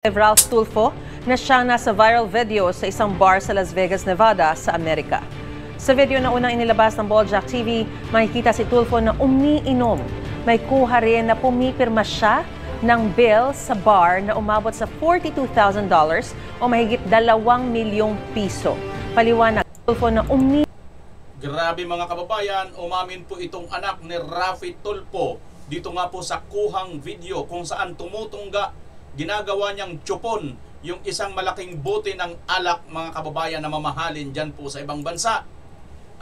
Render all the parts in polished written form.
Ralph Tulfo na siyang nasa viral video sa isang bar sa Las Vegas, Nevada sa Amerika. Sa video na unang inilabas ng Bojack TV, makikita si Tulfo na umiinom. May kuha rin na pumipirma siya ng bill sa bar na umabot sa $42,000 o mahigit 2 milyong piso. Paliwanag Tulfo na Grabe mga kababayan, umamin po itong anak ni Raffy Tulfo dito nga po sa kuhang video kung saan tumutungga, ginagawa niyang tsupon yung isang malaking bote ng alak mga kababayan na mamahalin dyan po sa ibang bansa.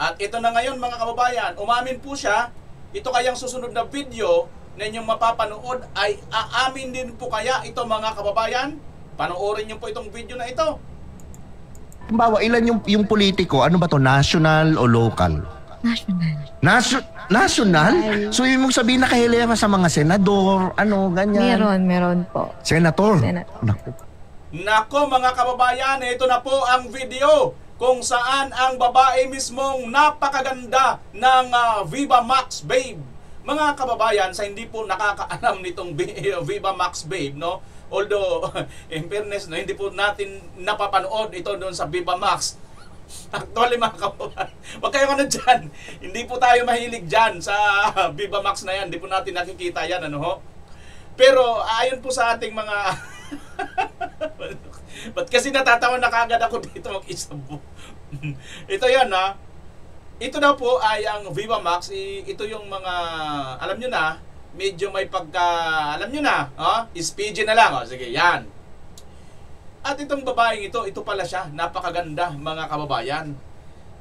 At ito na ngayon mga kababayan, umamin po siya. Ito kayang susunod na video na inyong mapapanood ay aamin din po kaya ito mga kababayan? Panoorin niyo po itong video na ito. Bawa, ilan yung politiko? Ano ba to? National o local? National. National? So yung mong sabihin nakahilera sa mga senador, ano, ganyan? Meron po. Senator? Senator. Nako mga kababayan, ito na po ang video kung saan ang babae mismong napakaganda ng Viva Max Babe. Mga kababayan, sa hindi po nakakaalam nitong Viva Max Babe, no? Although, in fairness, no, hindi po natin napapanood ito doon sa Viva Max. Actually mga kababayan, wag kayo ano dyan. Hindi po tayo mahilig dyan sa Viva Max na yan. Hindi po natin nakikita yan, ano ho? Pero ayon po sa ating mga ba't kasi natatawa na kagad ako dito mag-isa po. Ito yan ha. Ito na po ay ang Viva Max. Ito yung mga, alam nyo na, medyo may pagka, alam nyo na, SPG na lang. Sige, yan. At itong babaeng ito pala siya, napakaganda mga kababayan.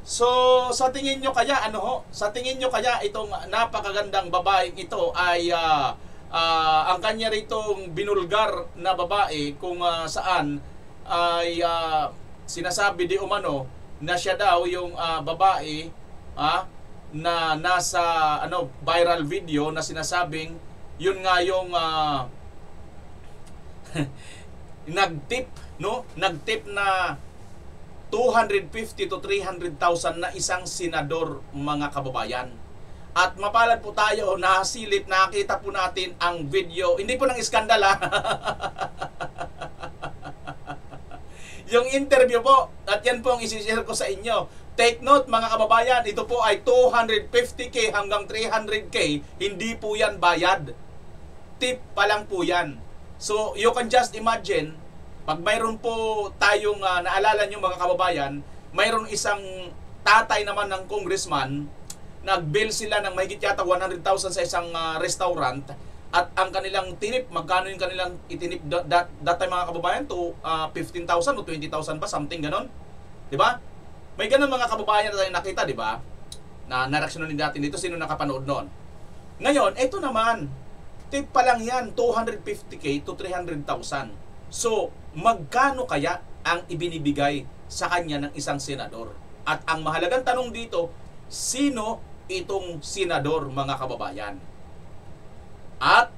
So, sa tingin nyo kaya, ano ho? Sa tingin nyo kaya itong napakagandang babaeng ito ay ang kanya ritong binulgar na babae kung saan ay sinasabi di umano na siya daw yung babae na nasa viral video na sinasabing yun nga yung nagtip na 250 to 300,000 na isang senador mga kababayan. At mapalad po tayo, nasilip, nakita po natin ang video. Hindi po ng iskandal yung interview po, at yan po ang isi-share ko sa inyo. Take note mga kababayan, ito po ay 250k hanggang 300k, hindi po yan bayad. Tip pa lang po yan. So you can just imagine, pag mayroon po tayong naalala nyo mga kababayan, mayroon isang tatay naman ng congressman, nag-bill sila ng mahigit yata 100,000 sa isang restaurant, at ang kanilang tinip, magkano yung kanilang itinip that time mga kababayan, to 15,000 o 20,000 ba, something ganon, di ba? May ganon mga kababayan na tayo nakita, di ba? Na nareaksyonan din natin dito, sino nakapanood noon. Ngayon, ito naman, tip pa lang yan, 250k to 300,000. So, magkano kaya ang ibinibigay sa kanya ng isang senador? At ang mahalagang tanong dito, sino itong senador mga kababayan? At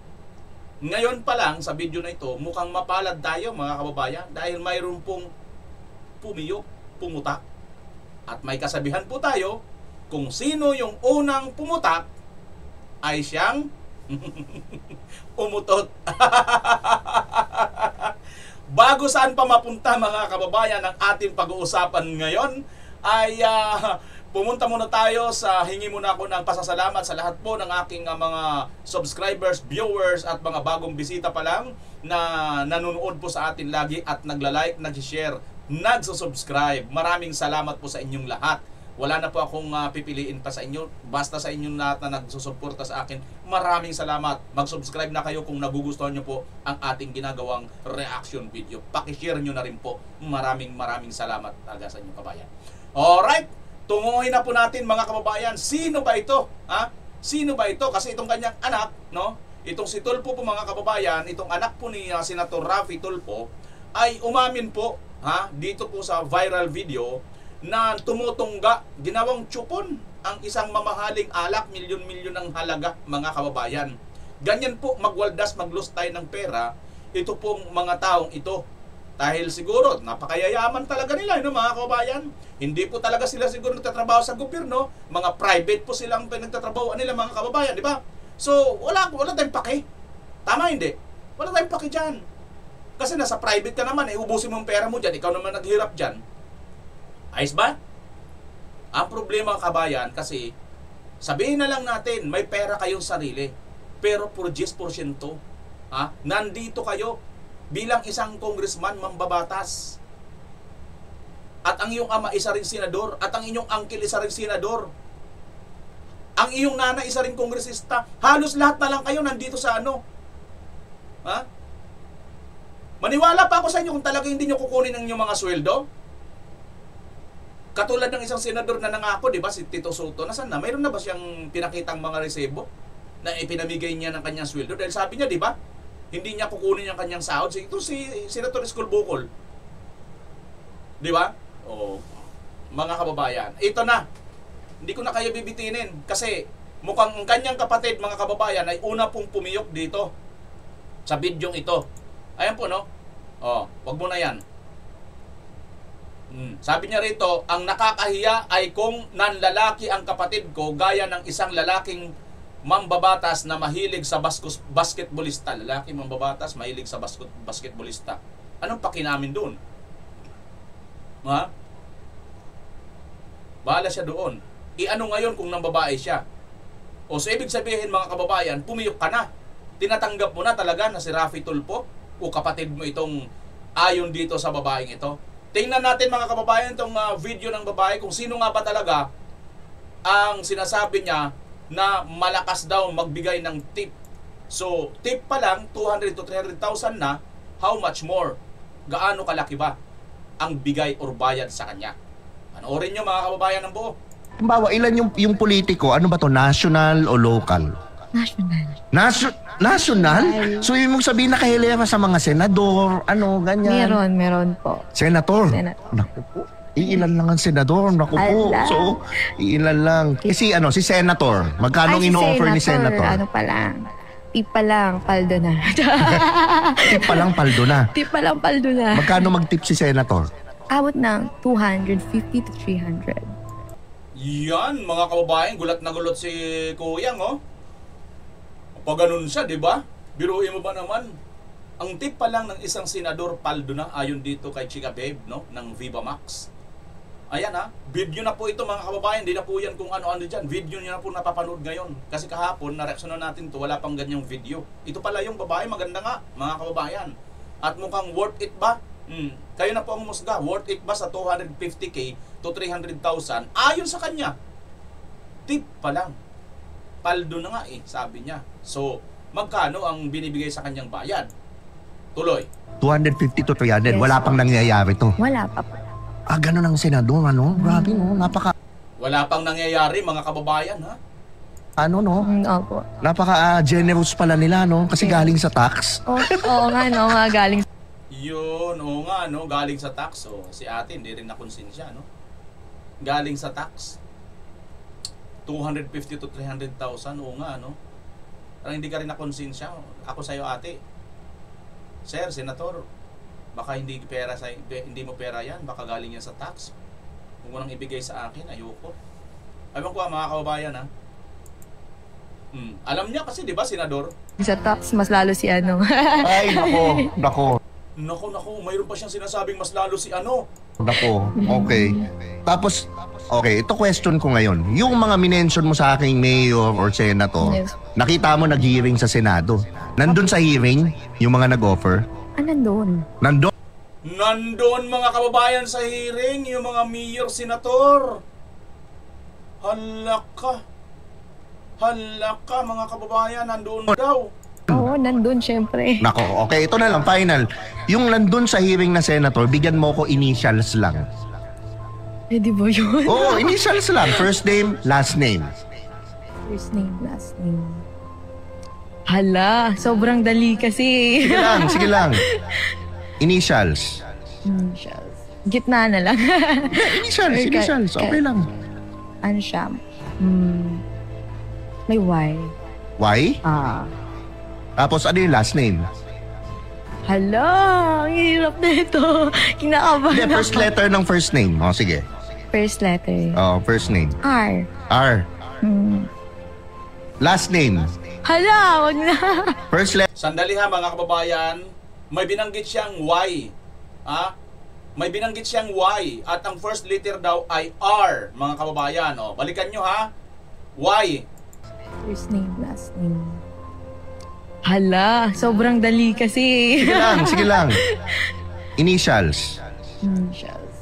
ngayon pa lang sa video na ito, mukhang mapalad tayo mga kababayan dahil mayroon pong pumutak. At may kasabihan po tayo, kung sino yung unang pumutak ay siyang umutot. Bago saan pa mapunta mga kababayan ang ating pag-uusapan ngayon, ay pumunta muna tayo sa hingi muna ako ng pasasalamat sa lahat po ng aking mga subscribers, viewers at mga bagong bisita pa lang na nanonood po sa atin lagi at nagla-like, nag-share, nagsusubscribe. Maraming salamat po sa inyong lahat. Wala na po akong pipiliin pa sa inyo. Basta sa inyong lahat na nagsusuporta sa akin, maraming salamat. Mag-subscribe na kayo kung nagugustuhan nyo po ang ating ginagawang reaction video. Pakishare nyo na rin po. Maraming salamat talaga sa inyong kabayan. Alright, tunguhin na po natin mga kababayan. Sino ba ito? Sino ba ito? Kasi itong kanyang anak, no? Itong si Tulfo po mga kababayan, itong anak po ni Senator Raffy Tulfo ay umamin po, dito po sa viral video na tumutungga, ginawang tsupon ang isang mamahaling alak, milyon-milyon ng halaga mga kababayan. Ganyan po magwaldas, maglus tayo ng pera ito pong mga taong ito. Dahil siguro, napakayayaman talaga nila, mga kababayan. Hindi po talaga sila siguro nagtatrabaho sa gobyerno. Mga private po silang pinagtatrabaho nila mga kababayan, di ba? So, wala tayong pake. Tama hindi? Wala tayong pake dyan. Kasi nasa private ka naman, ubusin mo ang pera mo dyan, ikaw naman naghirap dyan. Ayos ba? Ang problema kabayan, kasi sabihin na lang natin, may pera kayong sarili, pero por 10%, nandito kayo bilang isang congressman, mambabatas. At ang iyong ama isa ring senador, at ang inyong uncle isa ring senador. Ang iyong nanay isa ring kongresista. Halos lahat na lang kayo nandito sa ano. Maniwala pa ako sa inyo kung talaga hindi nyo kukunin ang inyong mga sweldo. Katulad ng isang senador na nangako, di ba, si Tito Soto, nasaan na? Mayroon na ba siyang pinakitang mga resebo na ipinamigay niya ng kanyang sweldo? Dahil sabi niya, di ba, hindi niya kukunin yung kanyang sahod. Ito si Senator Iskul Bukol. Di ba? O, mga kababayan, ito na. Hindi ko na kayo bibitinin kasi mukhang ang kanyang kapatid, mga kababayan, ay una pong pumiyok dito sa bidyong ito. Ayan po, no? Wag mo na yan. Sabi niya rito, ang nakakahiya ay kung nanlalaki ang kapatid ko gaya ng isang lalaking mambabatas na mahilig sa basketballista. Lalaki mambabatas, mahilig sa basketballista. Anong pakinamin doon? Bahala siya doon. Ano ngayon kung nang babae siya? O so ibig sabihin, mga kababayan, pumiyok ka na. Tinatanggap mo na talaga na si Raffy Tulfo o kapatid mo itong ayon dito sa babaeng ito. Tingnan natin, mga kababayan, itong video ng babae kung sino nga ba talaga ang sinasabi niya na malakas daw magbigay ng tip. So tip pa lang 200 to 300,000 na. How much more? Gaano kalaki ba ang bigay or bayad sa kanya? Panoorin nyo, mga kababayan, ng buo. Kumbawa, ilan yung politiko? Ano ba to? National o local? National. National? So, yung mong sabihin nakahilera sa mga senador, ganyan. Meron po. Senator? Naku po. Iilan lang ang senador. Naku po. Ala. So, iilan lang. Si Senator. Magkano ino-offer ni Senator? Ano pa lang? Tip pa lang, paldo na. Tip pa lang, paldo na. Tip pa lang, paldo na. Magkano mag-tip si Senator? Abot ng 250 to 300. Yan, mga kababayan, gulat na gulat si Kuyang, Pag ganun siya, di ba? Biruin mo ba naman? Ang tip pa lang ng isang senador, paldo na, ayon dito kay Chika Babe, ng Viva Max. Ayan, video na po ito, mga kababayan. Di na po yan kung ano-ano dyan. Video niyo na po napapanood ngayon. Kasi kahapon, na-reaksyonan natin to, wala pang ganyang video. Ito pala yung babae, maganda nga, mga kababayan. At mukhang worth it ba? Kayo na po ang musga. Worth it ba sa 250k to 300,000? Ayon sa kanya. Tip pa lang. Paldo na nga sabi niya. So, magkano ang binibigay sa kanyang bayad? Tuloy. 250 to 300. Yes. Wala pang nangyayari to. Wala pa po. Ganun ang senador, Grabe, napaka... Wala pang nangyayari, mga kababayan, Opo. Napaka-generous pala nila, Kasi galing sa tax. Oo nga, galing. Yun, oo nga, galing sa tax. So, si ate, hindi rin nakonsensya, Galing sa tax. 250 to 300,000, oo nga, Parang hindi ka rin nakonsensya. Ako sa'yo, ate. Sir, Senator, baka hindi mo pera yan, baka galing yan sa tax. Kung mo nang ibigay sa akin, ayoko. Ayun ko, mga kababayan, Alam niya kasi, di ba, Senador? Sa tax, mas lalo si Ay, nako. Naku, mayroon pa siyang sinasabing mas lalo si Nako, okay. Tapos, okay, ito question ko ngayon. Yung mga minention mo sa aking mayor or senator, Yes. nakita mo nag-hearing sa Senado. Nandun sa hearing, yung mga nag-offer? nandun? Nandun, mga kababayan, sa hearing, yung mga mayor, senator. Hala ka, mga kababayan, nandun daw. Oo, nandun syempre. Nako, okay, ito na lang, final. Yung nandun sa hearing na senator, bigyan mo ko initials lang. Di ba yun? Oo, initials lang. First name, last name. First name, last name. Hala, sobrang dali kasi. Sige lang. Initials. Initials. Gitna na lang. Initials. Okay lang. Ano siya? May Y. Y? Tapos ano yung last name? Hala, ang hirap na ito. Kinakabahan Hindi, first letter ng first name. Sige. First letter. First name. R. Last name. Hala, wag na. First letter. Sandali ha, mga kababayan. may binanggit siyang Y. May binanggit siyang Y at ang first letter daw ay R, mga kababayan. Balikan nyo ha. Y. First name, last name. Hala, sobrang dali kasi. Sige lang. Initials. Initials.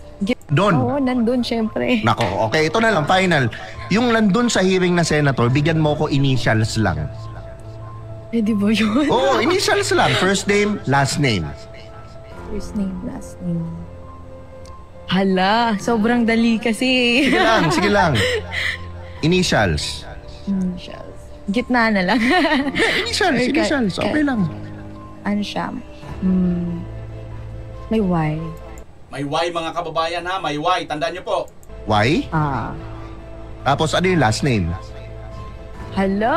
Don. Oo, nandun syempre. Nako, okay, ito na lang, final. Yung nandun sa hearing na senator, bigyan mo ko initials lang. Pwede ba yun? Oo, initials lang. First name, last name. First name, last name. Hala, sobrang dali kasi. Sige lang. Initials. Initials. Gitna na lang. Initials. Okay lang. Ano siya? May Y. May Y, mga kababayan ha. May Y. Tandaan nyo po. Y? Tapos ano yung last name? Hala,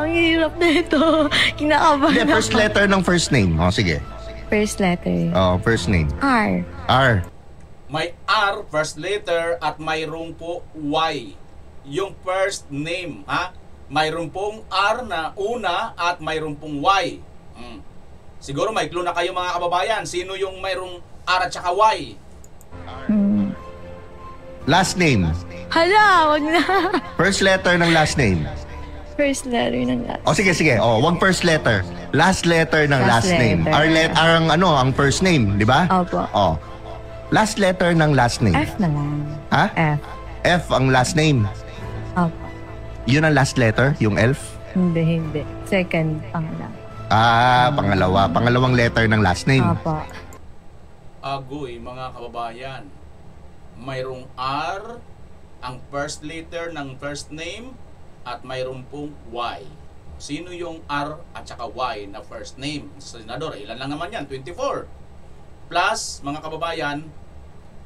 ang hirap na ito. Kinakabahan Hindi, first letter ng first name. Sige. First letter. First name. R. R. May R, first letter, at mayroon po Y. Yung first name, ha? Mayroon pong R na una at mayroon pong Y. Siguro may clue na kayo, mga kababayan. Sino yung mayroong R at saka Y? Last name. Hala, wag na. First letter ng last name. First letter ng last. Sige. Wag first letter. Last letter ng last name. R ang first name, di ba? Opo. Last letter ng last name. F na lang. Ha? F. F ang last name. Opo. Yun ang last letter, yung elf? Hindi. Second, pangalawa. Pangalawa. Pangalawang letter ng last name. Opo. Agoy, mga kababayan. Mayroong R, ang first letter ng first name, at mayroon pong Y. Sino yung R at saka Y na first name? Sa senador, ilan lang naman yan? 24. Plus, mga kababayan,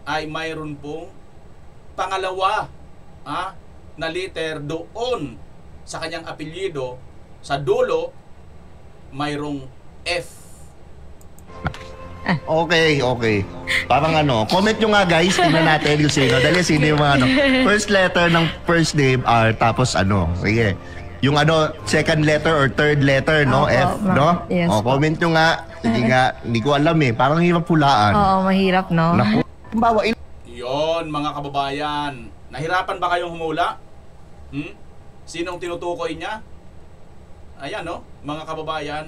ay mayroon pong pangalawa na letter doon sa kanyang apelyido. Sa dulo, mayroong F. Okay. Parang comment nyo nga guys, tingnan natin yung sino. Dali, sino yung mga first letter ng first name R, tapos sige. Yung second letter or third letter, no? Opo, F, no? Yes, comment nyo nga. Sige nga, hindi ko alam Parang hirap pulaan. Oo, mahirap, no? Naku. Bawa, Yon, mga kababayan. Nahirapan ba kayong humula? Sinong tinutukoy niya? Ayan, no? Mga kababayan.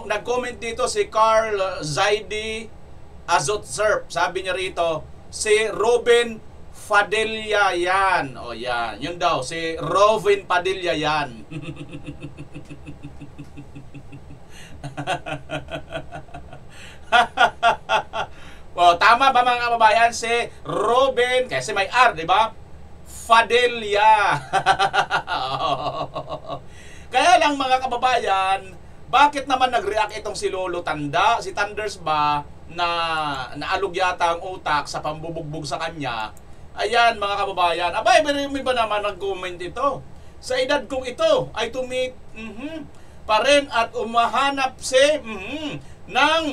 Nag-comment dito si Carl Zaidi Azotserp. Sabi niya rito, si Robin Padilla yan. Yan. Yun daw, si Robin Padilla yan. Tama ba, mga kababayan? Si Robin, kasi may R, di ba? Padilla. Kaya lang, mga kababayan, bakit naman nag-react itong si Lolo Tanda? Si Thunders ba na naalog yata ang utak sa pambubugbog sa kanya? Ayan, mga kababayan. Abay, pero yung iba naman nag-comment ito. Sa edad kong ito ay pa rin at umahanap ng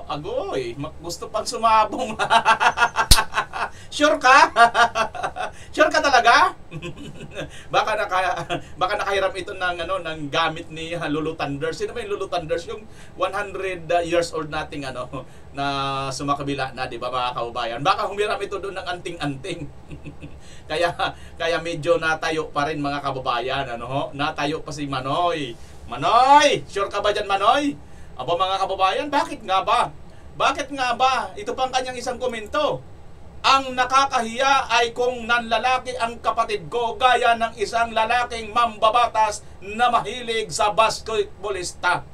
agoy, gusto pang sumabong. Sure ka? Sure ka talaga? baka nakahiram ito ng gamit ni Lolo Thunders. Sino ba yung Lolo Thunders? Yung 100 years old nating na sumakabila na, di ba, mga kababayan? Baka humiram ito doon ng anting-anting. kaya medyo natayo pa rin, mga kababayan, natayo pa si Manoy. Manoy, sure ka ba dyan, Manoy? Aba, mga kababayan, bakit nga ba? Ito pang kanyang isang komento. Ang nakakahiya ay kung nanlalaki ang kapatid ko gaya ng isang lalaking mambabatas na mahilig sa basketballista.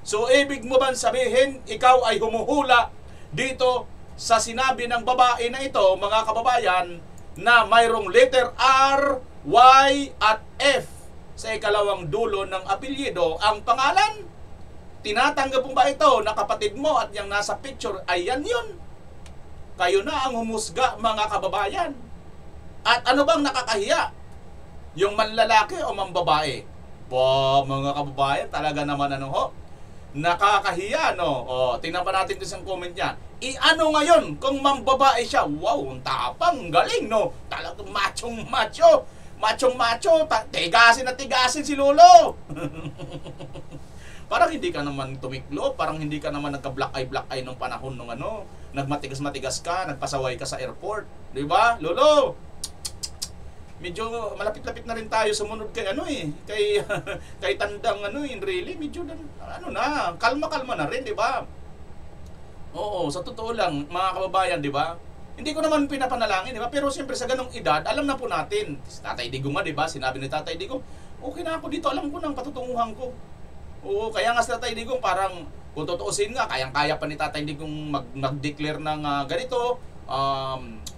So, ibig mo bang sabihin, ikaw ay humuhula dito sa sinabi ng babae na ito, mga kababayan, na mayroong letter R, Y, at F sa ikalawang dulo ng apelyido ang pangalan? Tinatanggap mo ba ito na kapatid mo at yung nasa picture ay yan yun? Kayo na ang humusga, mga kababayan. At ano bang nakakahiya? Yung manlalaki o mambabae? Mga kababayan, talaga naman nakakahiya, no? Tingnan pa natin isang comment niya. Ano ngayon kung mambabae siya? Wow, ang tapang, galing, no? Talagang machong-macho. Tigasin na tigasin si Lolo. Parang hindi ka naman tumiklo, parang hindi ka naman nagka-black eye nung panahon nung ano, nagmatigas-matigas ka, nagpasaway ka sa airport, 'di ba? Lolo. Medyo malapit-lapit na rin tayo sumunod kay ano kay kay tandang really medyo na, kalma-kalma na rin, 'di ba? Oo, sa totoo lang, mga kababayan, 'di ba? Hindi ko naman pinapanalangin, 'di ba? Pero siyempre sa ganung edad, alam na po natin. Tatay Digong nga, 'di ba? Sinabi ni Tatay Digong, okay na ako dito, alam ko nang patutunguhan ko. Oo, kaya nga si Tatay Digong parang kung tutuusin nga, kayang-kaya pa ni Tatay Digong mag-declare ng ganito,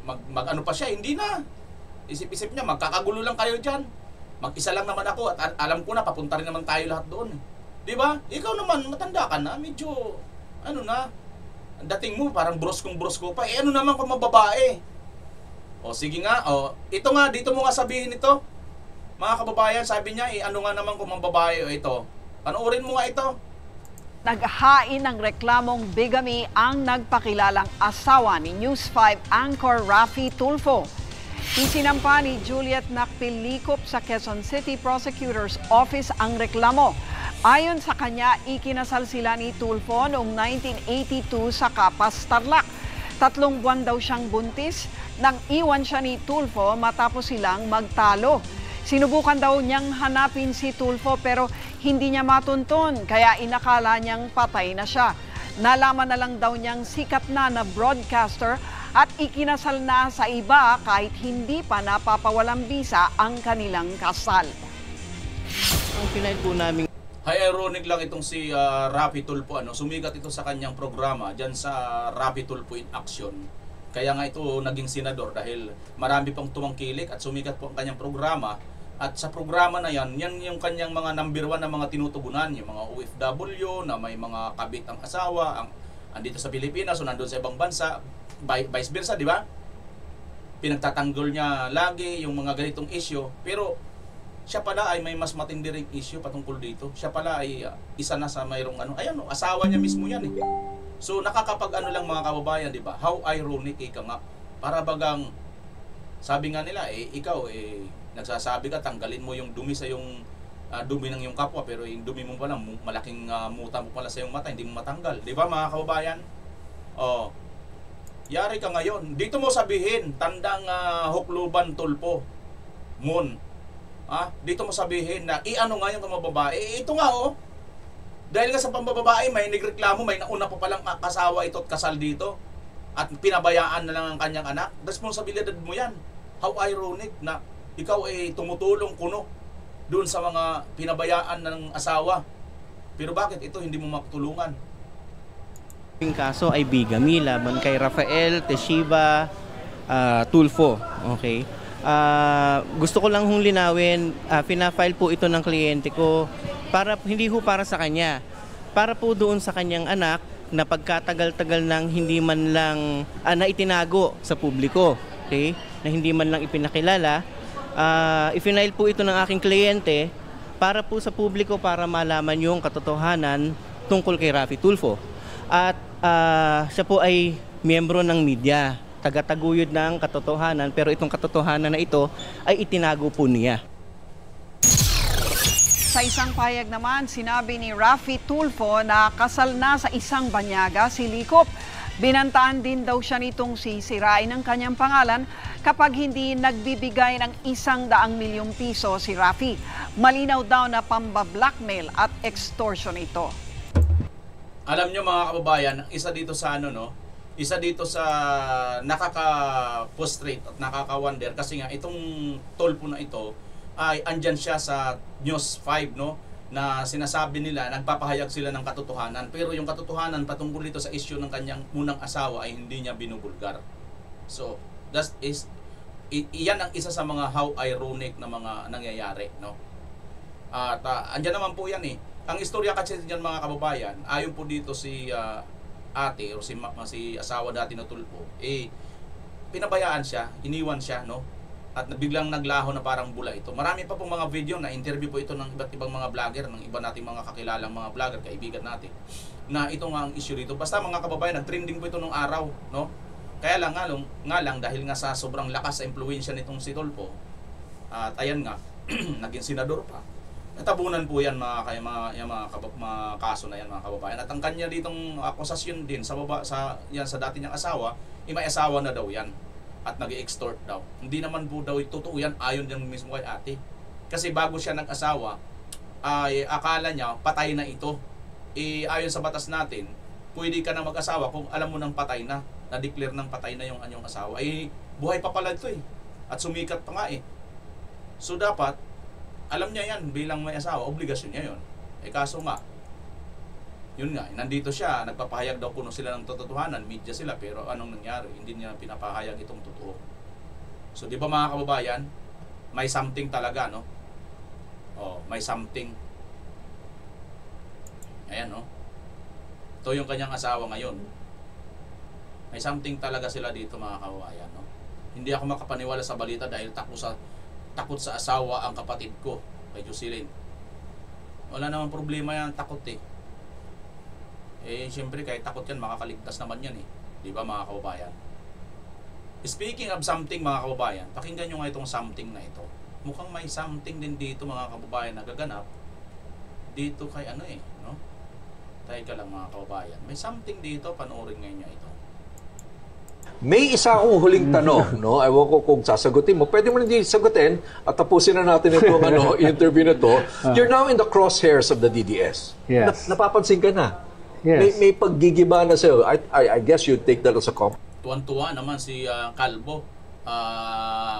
mag-ano pa siya, hindi na. Isip-isip niya, magkakagulo lang kayo dyan. Mag-isa lang naman ako at alam ko na, papunta rin naman tayo lahat doon. Di ba? Ikaw naman, matanda ka na, medyo, dating mo, parang broskong-brosko pa. Ano naman kung mababae? O sige nga, ito nga, dito mo nga sabihin ito. Mga kababayan, sabi niya, ano nga naman kung mababae ito? Panoorin mo nga ito. Naghain ng reklamong bigamy ang nagpakilalang asawa ni News 5 anchor Raffy Tulfo. Isinampa ni Juliet Nakpilikop sa Quezon City Prosecutor's Office ang reklamo. Ayon sa kanya, ikinasal sila ni Tulfo noong 1982 sa Capas, Tarlac. 3 buwan daw siyang buntis nang iwan siya ni Tulfo matapos silang magtalo. Sinubukan daw niyang hanapin si Tulfo pero hindi niya matunton kaya inakala niyang patay na siya. Nalaman na lang daw niyang sikat na broadcaster at ikinasal na sa iba kahit hindi pa napapawalang bisa ang kanilang kasal. Ang pinail po namin. Ironic lang itong si Raffy Tulfo, sumikat ito sa kanyang programa dyan sa Raffy Tulfo in Action. Kaya nga ito naging senador dahil marami pang tumangkilik at sumikat po ang kanyang programa. At sa programa na yan yung kanyang mga number 1 na mga tinutugunan, yung mga OFW na may mga kabit ang asawa, andito sa Pilipinas o nandun sa ibang bansa, vice versa, di ba? Pinagtatanggol niya lagi yung mga ganitong issue, pero siya pala ay may mas matindi ring issue patungkol dito. Siya pala ay isa na sa mayroong asawa niya mismo yan eh. So nakakapag lang mga kababayan, di ba? How ironic ika nga. Para bagang sabi nga nila ikaw nagsasabi ka tanggalin mo yung dumi sa yung dumi ng yung kapwa, pero yung dumi mo pala malaking muta mo pala sa yung mata, hindi mo matanggal, di ba mga kababayan? Yari ka ngayon, dito mo sabihin tandang Hukluban Tulfo Moon, dito mo sabihin na ano nga yung mababae, ito nga dahil nga sa pambababae may nagreklamo, may nauna pa palang kasawa ito at kasal dito at pinabayaan na lang ang kanyang anak. Responsibilidad mo yan. How ironic na ikaw ay tumutulong kuno doon sa mga pinabayaan ng asawa. Pero bakit ito hindi mo makatulungan? Yung kaso ay bigamy laban kay Rafael Teshiba Tulfo. Okay. Gusto ko lang linawin, pina-file po ito ng kliyente ko para hindi ho para sa kanya. Para po doon sa kanyang anak na pagkatagal-tagal nang hindi man lang na itinago sa publiko. Okay? Na hindi man lang ipinakilala. Ifinail po ito ng aking kliyente para po sa publiko para malaman yung katotohanan tungkol kay Raffy Tulfo. At siya po ay miyembro ng media, tagataguyod ng katotohanan, pero itong katotohanan na ito ay itinago po niya. Sa isang payag naman, sinabi ni Raffy Tulfo na kasal na sa isang banyaga si Likop. Binantaan din daw siya nitong sisirain ng kanyang pangalan kapag hindi nagbibigay ng 100 milyong piso si Raffy. Malinaw daw na pamba-blackmail at extortion ito. Alam nyo mga kababayan, isa dito sa isa dito sa nakaka-frustrate at nakaka-wonder kasi nga itong Tulfo na ito ay andyan siya sa News 5 na sinasabi nila, nagpapahayag sila ng katotohanan, pero yung katotohanan patungkol dito sa issue ng kanyang unang asawa ay hindi niya binubulgar. So, iyan ang isa sa mga how ironic na mga nangyayari, At andyan naman po yan Ang istorya kasi diyan mga kababayan, ayon po dito si ate o si asawa dati na Tulfo, pinabayaan siya, iniwan siya, at biglang naglaho na parang bula ito. Marami pa pong mga video na interview po ito ng iba't ibang mga vlogger, ng iba nating mga kakilalang mga vlogger, kaibigan natin, na ito nga ang issue dito. Basta mga kababayan, nag-trending po ito nung araw, Kaya lang dahil nga sa sobrang lakas sa impluwensya nitong si Tulfo, at ayan nga, naging senador pa. Natabunan po yan mga kaso na yan mga kababayan. At ang kanya ditong akusasyon din sa sa dati niyang asawa, may asawa na daw yan at nag-extort daw. Hindi naman po daw totoo yan, ayon din mismo kay ate. Kasi bago siya nag-asawa, ay akala niya patay na ito. Ayon sa batas natin, pwede ka na mag-asawa kung alam mo nang patay na-declare ng patay na yung anyong asawa. Buhay pa pala ito at sumikat pa nga So dapat alam niya yan bilang may asawa, obligasyon niya yun. Kaso nga, yun nga, nandito siya, nagpapahayag daw kuno sila ng totohanan, media sila, pero anong nangyari? Hindi niya pinapahayag itong totoo. So di ba mga kababayan, may something talaga, no? May something. Ayan, no? Ito yung kanyang asawa ngayon. May something talaga sila dito mga kababayan, no? Hindi ako makapaniwala sa balita dahil takot sa asawa ang kapatid ko, kay Jocelyn. Wala namang problema yan, takot siyempre kahit takot yan, makakaligtas naman yan Di ba mga kababayan? Speaking of something mga kababayan, pakinggan nyo nga itong something na ito. Mukhang may something din dito mga kababayan nagaganap dito kay no? Teka lang mga kababayan. May something dito, panoorin ngayon nyo ito. May isa akong huling tanong, no? Ewan ko kung sasagutin mo. Pwede mo na hindi sagutin at tapusin na natin itong interview na to. You're now in the crosshairs of the DDS. Yes. Napapansin ka na. Yes. May paggigiba na sa'yo. I guess you take that as a compliment. Tuwan-tuwa naman si Calvo.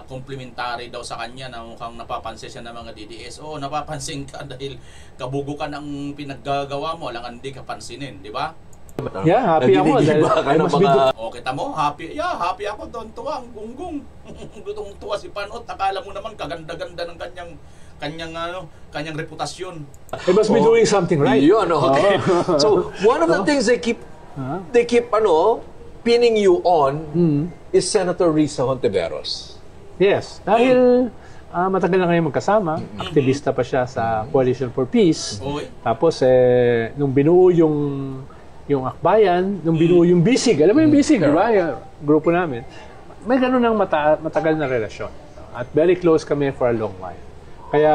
Complimentary daw sa kanya na mukhang napapansin siya ng mga DDS. Oo, napapansin ka dahil kabugo ka ng pinaggagawa mo, lang hindi ka pansinin, di ba? Yeah, happy ako. Kita mo, happy. Yeah, happy ako doon. Tuwa, ang gunggong. Gutong tuwa si Panot. Akala mo naman kaganda-ganda ng kanyang reputasyon. They must be doing something right. Yun, okay. So, one of the things they keep pinning you on is Senator Risa Hontiveros. Yes, dahil matagal na kayo magkasama, aktivista pa siya sa Coalition for Peace. Tapos nung binuo yung Akbayan, nung binuo yung BISIG, alam mo yung BISIG, di ba? Yung grupo namin. May ganun ng matagal na relasyon. At very close kami for a long while. Kaya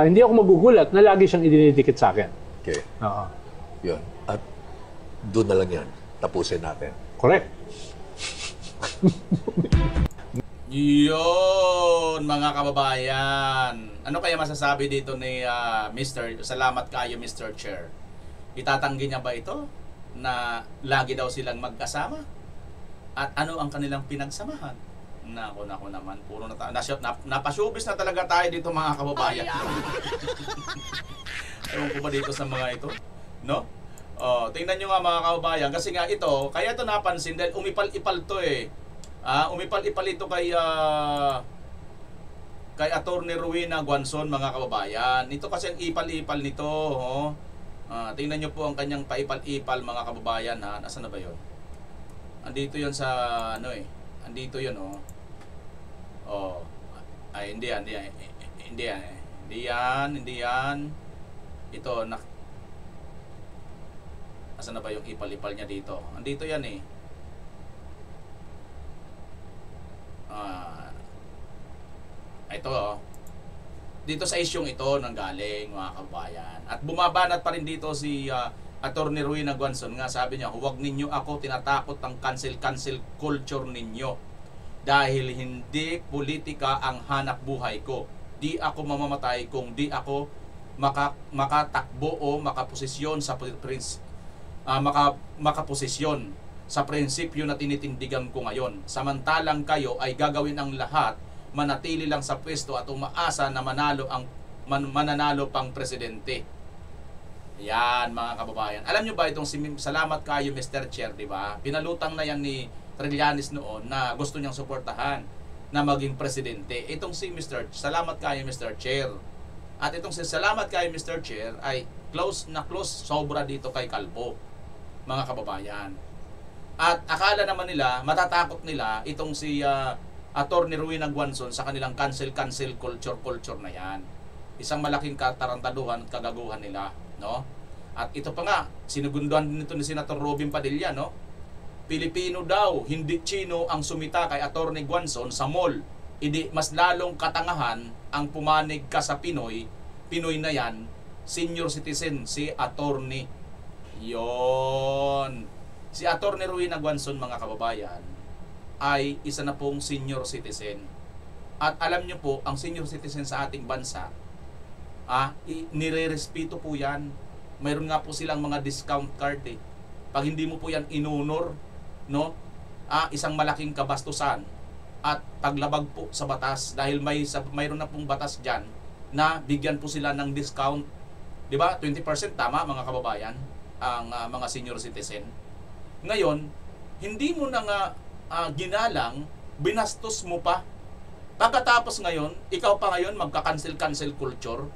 hindi ako magugulat na lagi siyang idinidikit sa akin. Okay. Oo. Yun. At doon na lang yan. Tapusin natin. Correct. Yun, mga kababayan. Ano kaya masasabi dito ni Salamat kayo, Mr. Chair? Itatanggi niya ba ito na lagi daw silang magkasama? At ano ang kanilang pinagsamahan? Nako naman, puro napashowbiz na talaga tayo dito mga kababayan. Ewan ko ba dito sa mga ito? No? Tingnan nyo nga mga kababayan, kasi nga ito, kaya ito napansin dahil umipal-ipal to umipal-ipal ito kay Attorney Rowena Guanzon mga kababayan. Ito kasi ang ipal-ipal nito, tingnan nyo po ang kanyang paipal-ipal mga kababayan Nasaan na ba yun? Andito yun sa andito yun ay hindi yan. Ito Nasaan na ba yung ipal-ipal niya dito? Andito yan ito dito sa isyong ito nanggaling mga kabayan. At bumabanat pa rin dito si Attorney Rowena Guanzon nga, sabi niya, huwag ninyo ako tinatakot ng cancel culture ninyo dahil hindi politika ang hanap buhay ko. Di ako mamamatay kung di ako makatakbo o makaposisyon sa makaposisyon sa prinsipyo na tinitindigan ko ngayon. Samantalang kayo ay gagawin ang lahat manatili lang sa pwesto at umaasa na mananalo pang presidente. Yan mga kababayan. Alam nyo ba itong Salamat kayo Mr. Chair, di ba? Pinalutang na yan ni Trillanes noon na gusto niyang suportahan na maging presidente. Itong Salamat kayo Mr. Chair. At itong Salamat kayo Mr. Chair ay close sobra dito kay Calvo, mga kababayan. At akala naman nila, matatakot nila itong si Attorney Rowena Guanzon sa kanilang cancel culture na yan. Isang malaking katarantaduhan at kagaguhan nila, no? At ito pa nga, sinugunduhan din ito ni Senator Robin Padilla, no? Pilipino daw, hindi Chino ang sumita kay Attorney Guanzon sa mall. Mas lalong katangahan ang pumanig ka sa Pinoy Pinoy na yan, senior citizen, si attorney. Yon. Si attorney Ruy Aguanzon, mga kababayan, ay isa na pong senior citizen. At alam nyo po, ang senior citizen sa ating bansa, nire-respeto po yan. Mayroon nga po silang mga discount card eh. Pag hindi mo po yan inunor, no? Isang malaking kabastusan at paglabag po sa batas dahil mayroon na pong batas diyan na bigyan po sila ng discount. 'Di ba? 20% tama, mga kababayan, ang mga senior citizen. Ngayon, hindi mo na nga ginalang, binastos mo pa. Pagkatapos ngayon, ikaw pa ngayon magka-cancel culture.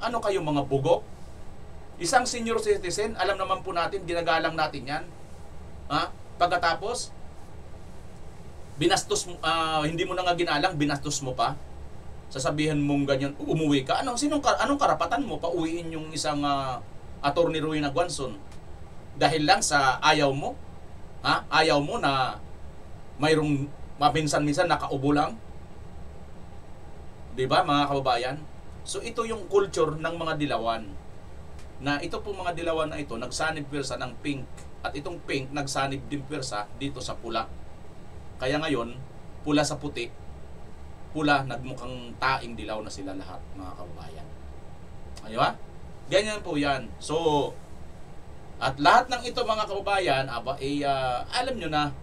Ano kayo, mga bugok? Isang senior citizen, alam naman po natin, ginagalang natin yan. Pagkatapos, binastos, hindi mo na nga ginalang, binastos mo pa. Sasabihin mong ganyan, umuwi ka. Anong karapatan mo pauwiin yung isang attorney Ruy Aguanzon? Dahil lang sa ayaw mo? Ayaw mo na mayroong minsan-minsan nakaubo lang? Diba, mga kababayan? So ito yung culture ng mga dilawan. Na ito po mga dilawan na ito, nagsanib pwersa ng pink. At itong pink, nagsanib din pwersa dito sa pula. Kaya ngayon, pula sa puti, pula, nagmukhang taing dilaw na sila lahat, mga kababayan. Ayun, ganyan po yan. So, at lahat ng ito, mga kababayan, alam nyo na,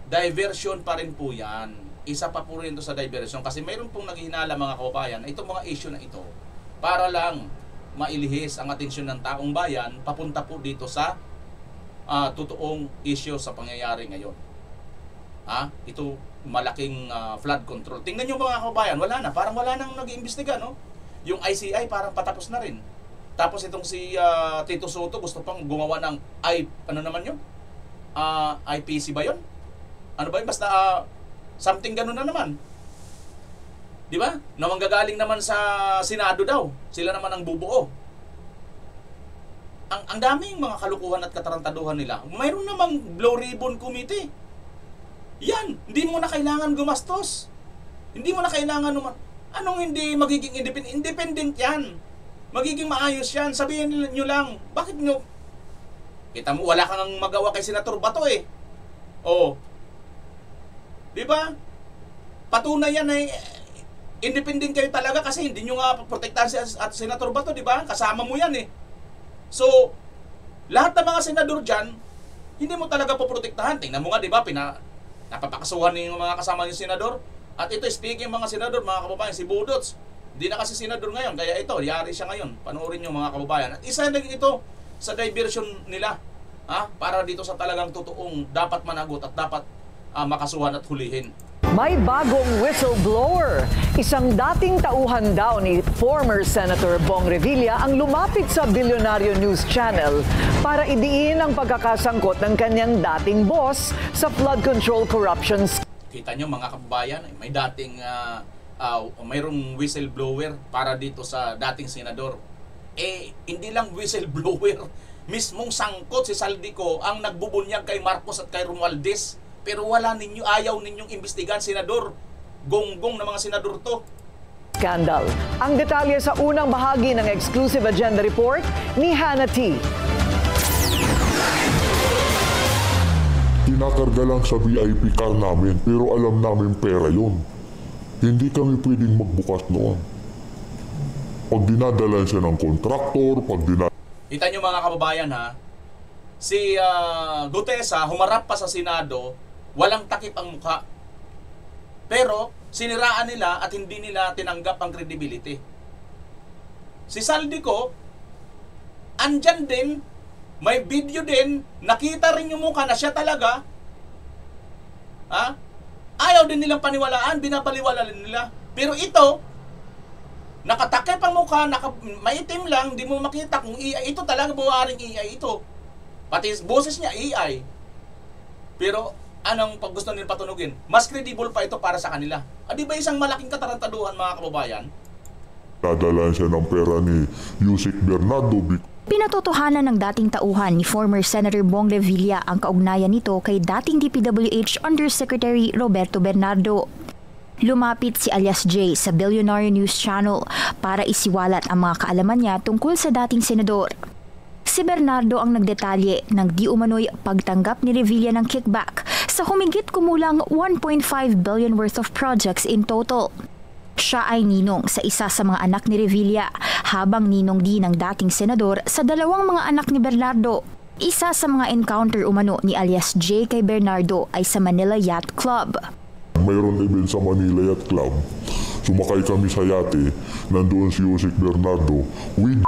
diversion pa rin po yan. Isa pa po rin ito sa diversion. Kasi mayroon pong naghihinala, mga kababayan, itong mga issue na ito, para lang mailihis ang atensyon ng taong bayan papunta po dito sa totoong issue sa pangyayari ngayon. Ito malaking flood control. Tingnan nyo, mga kababayan, wala na. Parang wala nang nag-iimbestiga, no? Yung ICI parang patapos na rin. Tapos itong si Tito Soto gusto pang gumawa ng IPC ba yun? Ano ba yun? Basta something ganun na naman. Di ba? Na manggagaling naman sa Senado daw. Sila naman ang bubuo. Ang daming mga kalukuhan at katarantaduhan nila. Mayroon namang Blue Ribbon Committee. Yan. Hindi mo na kailangan gumastos. Hindi mo na kailangan anong hindi magiging independent? Independent yan. Magiging maayos yan. Sabihin nyo lang, bakit nyo? Kita mo, wala kang magawa kay Senator Bato eh. Di ba? Patunay yan eh. Independent kayo talaga kasi hindi nyo nga protektahan si at Senator Bato, di ba? Kasama mo yan eh. So, lahat ng mga senador dyan, hindi mo talaga poprotektahan. Tingnan mo nga, di ba? Napapakasuhan yung mga kasama ng senador. At ito, speaking mga senador, mga kababayan, si Budots, hindi na kasi senador ngayon. Kaya ito, yari siya ngayon. Panoorin nyo, mga kababayan. At isa na ito sa diversion nila. Para dito sa talagang totoong dapat managot at dapat makasuhan at hulihin. May bagong whistleblower. Isang dating tauhan daw ni former Senator Bong Revilla ang lumapit sa Bilyonaryo News Channel para idiin ang pagkakasangkot ng kanyang dating boss sa flood control corruption. Kita nyo, mga kababayan, may dating mayroong whistleblower para dito sa dating senador. Hindi lang whistleblower, mismong sangkot si Saldico ang nagbubunyag kay Marcos at kay Romualdez. Pero ayaw ninyong imbestigan, senador. Gonggong na mga senador to. Scandal. Ang detalye sa unang bahagi ng exclusive agenda report ni Hannah T. Tinakarga lang sa VIP car namin pero alam namin pera yun. Hindi kami pwedeng magbukas noon. Pag dinadalan siya ng kontraktor, Kita nyo, mga kababayan, si Gutesa humarap pa sa Senado, walang takip ang mukha. Pero siniraan nila at hindi nila tinanggap ang credibility. Si Saldico, andyan din, may video din, nakita rin yung mukha na siya talaga. Ayaw din nilang paniwalaan, binabaliwala nila. Pero ito, nakatakip ang mukha, maitim lang, di mo makita kung AI. Ito talaga, buwaring AI ito. Pati boses niya, AI. Pero anong pag gusto nila patunugin? Mas credible pa ito para sa kanila. Di ba isang malaking katarantaduhan, mga kababayan? Dadalan siya ng pera ni Yusek Bernardo. Pinatotohanan ng dating tauhan ni former Senator Bong Revilla ang kaugnayan nito kay dating DPWH Undersecretary Roberto Bernardo. Lumapit si alias J sa Billionaire News Channel para isiwalat ang mga kaalaman niya tungkol sa dating senador. Si Bernardo ang nagdetalye ng di umano'y pagtanggap ni Revilla ng kickback sa humigit kumulang 1.5 billion worth of projects in total. Siya ay ninong sa isa sa mga anak ni Revilla, habang ninong din ng dating senador sa dalawang mga anak ni Bernardo. Isa sa mga encounter umano ni alias J kay Bernardo ay sa Manila Yacht Club. Mayroon event sa Manila Yacht Club. Sumakay kami sa yate. Nandoon si Yusek Bernardo with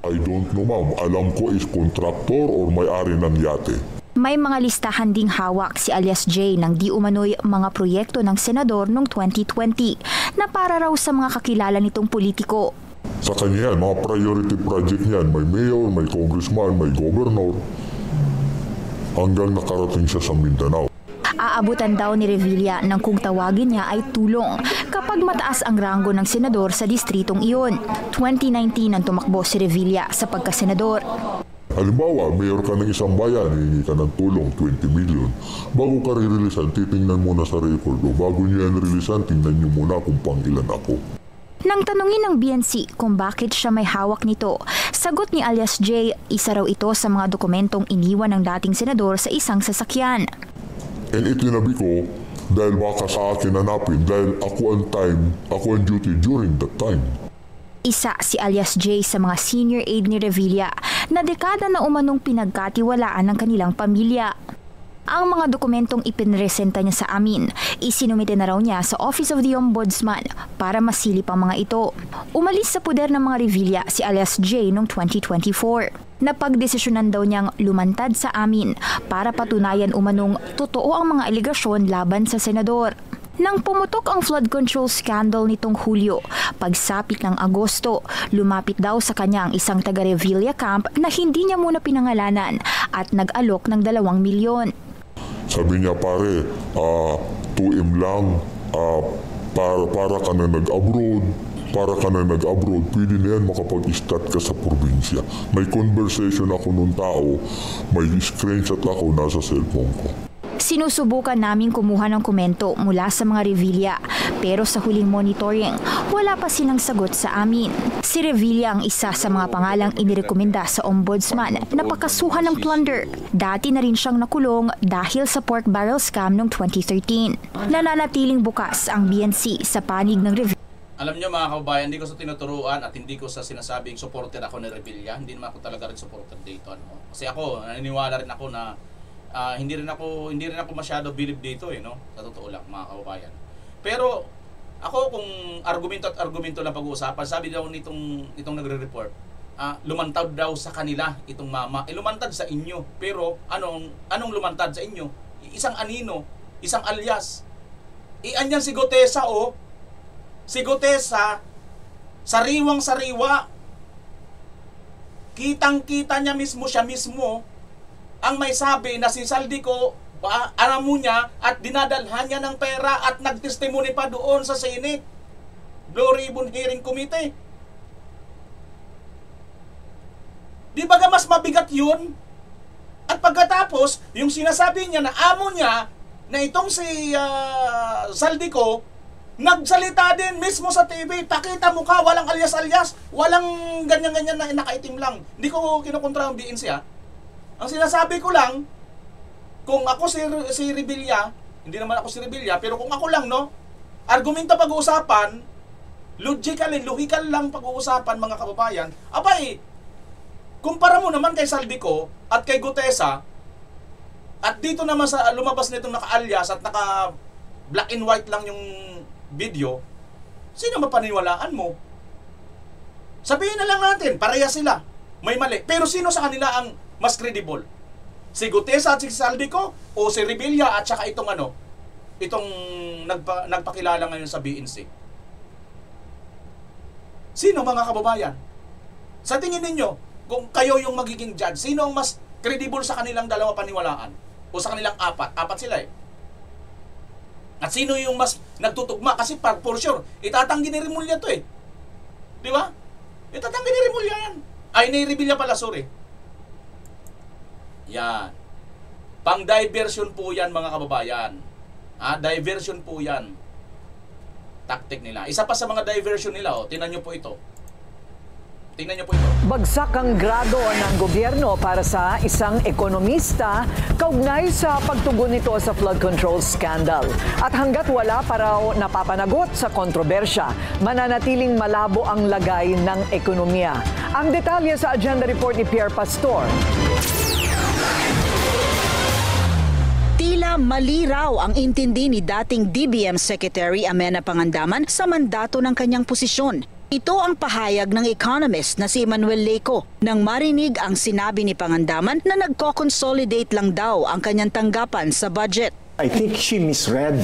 I don't know ma'am. Alam ko is contractor or may-ari ng yate. May mga listahan ding hawak si alias J ng di umano'y mga proyekto ng senador noong 2020 na para raw sa mga kakilala nitong politiko. Sa kanya yan, mga priority project niyan. May mayor, may congressman, may governor. Hanggang nakarating siya sa Mindanao. Aabutan daw ni Revilla ng kung tawagin niya ay tulong kapag mataas ang ranggo ng senador sa distritong iyon. 2019 nang tumakbo si Revilla sa pagkasenador. Halimbawa, mayor ka ng isang bayan, hihingi ka ng tulong, 20 million. Bago ka ririlisan, titingnan muna sa record o bago niyo yan rilisan, tingnan niyo muna kung pang ilan ako. Nang tanungin ng BNC kung bakit siya may hawak nito, sagot ni alias J, isa raw ito sa mga dokumentong iniwan ng dating senador sa isang sasakyan. And itinabi ko dahil baka sa akin hanapin dahil ako ang duty during that time. Isa si alias J sa mga senior aide ni Revilla na dekada na umanong pinagkatiwalaan ng kanilang pamilya. Ang mga dokumentong ipinresenta niya sa amin, isinumite na raw niya sa Office of the Ombudsman para masilip ang mga ito. Umalis sa puder ng mga Revilla si alias J noong 2024. Napagdesisyonan daw niyang lumantad sa amin para patunayan umanong totoo ang mga aligasyon laban sa senador. Nang pumutok ang flood control scandal nitong Hulyo, pagsapit ng Agosto, lumapit daw sa kanya ang isang taga-Revilla camp na hindi niya muna pinangalanan at nag-alok ng 2 milyon. Sabi niya, pare, 2M lang, para ka na nag-abroad, pwede na yan makapag-start ka sa probinsya. May conversation ako nung tao, may screenshot ako nasa cellphone ko. Sinusubukan naming kumuha ng komento mula sa mga Revilla, pero sa huling monitoring, wala pa silang sagot sa amin. Si Revilla ang isa sa mga pangalang inirekomenda sa Ombudsman na pakasuhan ng plunder. Dati na rin siyang nakulong dahil sa pork barrel scam noong 2013. Nananatiling bukas ang BNC sa panig ng Revilla. Alam niyo mga kababayan, hindi ko sa tinuturuan at hindi ko sa sinasabing supporter ako ni Revilla. Hindi naman ako talaga rin supporter dito. Kasi ako, naniniwala rin ako na hindi rin ako masyado believe dito no? Sa totoo lang mga kababayan. Pero ako kung argumento lang pag-uusapan, sabi daw itong nagre-report, lumantad daw sa kanila itong mama. Lumantad sa inyo. Pero anong lumantad sa inyo? Isang anino, isang alias. Anyan si Gutesa Si Gutesa, sariwang-sariwa. Kitang-kita niya siya mismo ang may sabi na si Saldico, alam mo niya at dinadalhan niya ng pera at nagtestimony pa doon sa Senate. Blue Ribbon Hearing Committee. Di ba mas mabigat yun? At pagkatapos, yung sinasabi niya na amo niya na itong si Saldico, nagsalita din mismo sa TV, pakita mukha, walang alias-alias, walang ganyan-ganyan na nakaitim lang. Hindi ko kinukontra ang BNC Ang sinasabi ko lang, kung ako si Revilla, hindi naman ako si Revilla, pero kung ako lang, argumento pag-uusapan, logical lang pag-uusapan mga kababayan, kumpara mo naman kay Saldico at kay Gutesa, at dito naman sa lumabas nitong naka-alias at naka black and white lang yung video, sino mapaniwalaan mo? Sabihin na lang natin, pareha sila, may mali. Pero sino sa kanila ang mas credible? Si Gutesa at si Saldico o si Revilla at saka itong nagpakilala ngayon sa BNC? Sino mga kababayan? Sa tingin ninyo, kung kayo yung magiging judge, sino ang mas credible sa kanilang dalawa paniwalaan? O sa kanilang apat? Apat sila At sino yung mas nagtutugma? Kasi for sure, itatanggi ni Remulla to Di ba? Itatanggi ni Remulla yan. Ay, ni Revilla pala, sorry. Yan. Pang-diversion po yan mga kababayan. Diversion po yan. Tactic nila. Isa pa sa mga diversion nila, tingnan nyo po ito. Tingnan niyo po ito. Bagsak ang grado ng gobyerno para sa isang ekonomista kaugnay sa pagtugon nito sa flood control scandal. At hanggat wala pa raw napapanagot sa kontrobersya, mananatiling malabo ang lagay ng ekonomiya. Ang detalye sa agenda report ni Pierre Pastor. Tila mali raw ang intindi ni dating DBM Secretary Amenah Pangandaman sa mandato ng kanyang posisyon. Ito ang pahayag ng economist na si Manuel Leyco nang marinig ang sinabi ni Pangandaman na nagko-consolidate lang daw ang kanyang tanggapan sa budget. I think she misread